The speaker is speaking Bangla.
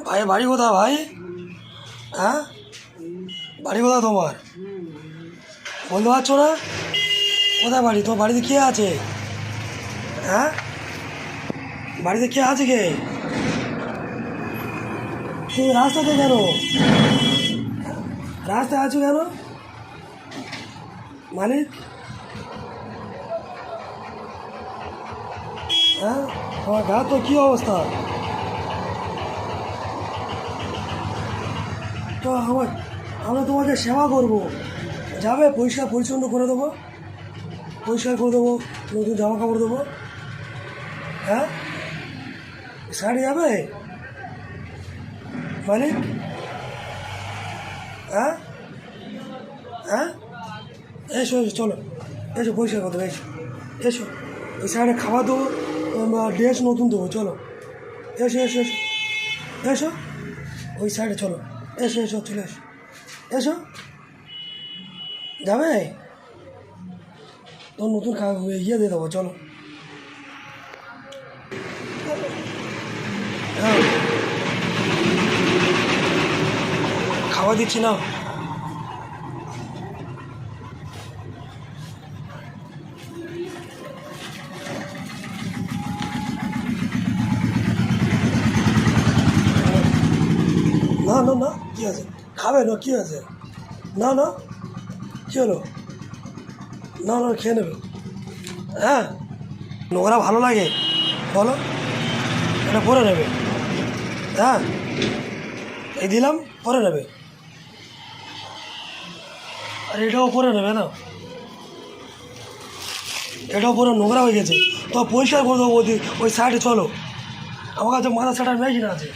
ভাই বাড়ি কোথায় ভাই? হ্যাঁ, বাড়ি কোথায় তোমার? বলতে পারছো না? কোথায় বাড়ি? তোমার বাড়িতে কে আছে? হ্যাঁ, বাড়িতে কে আছে? কে তুমি রাস্তাতে কেন? রাস্তায় আছো কেন? মালিক, হ্যাঁ, তোমার গা তো কী অবস্থা? তো আমরা তোমাকে সেবা করবো, যাবে? পরিষ্কার পরিচ্ছন্ন করে দেবো, পরিষ্কার করে দেবো, নতুন জামা কাপড় দেবো। হ্যাঁ, শাড়ি যাবে মালিক? হ্যাঁ হ্যাঁ, এসো এসো, চলো এসো, পরিষ্কার করে দেবো, এসো এসো। ওই সাইডে খাবার দেবো, ড্রেস নতুন দেবো, চলো এসো এসো এসো এসো, ওই সাইডে চলো, এসো এসো, চলে এসো এসো। যাবে তো নতুন ইয়ে দিয়ে দেবো, চলো। হ্যাঁ, খাবার দিচ্ছি না। না না না, কী আছে? খাবে না, কী আছে? না না, কী হলো? না না, খেয়ে নেবে। হ্যাঁ, নোংরা ভালো লাগে বলো? এটা পরে নেবে। হ্যাঁ, এই দিলাম, পরে নেবে। আর এটাও পরে নেবে না, এটাও পরে নোংরা হয়ে গেছে, তো পরিষ্কার করে দেবো। ওই সাইডে চলো, আমার কাছে মাথা ছাটার মেশিন আছে।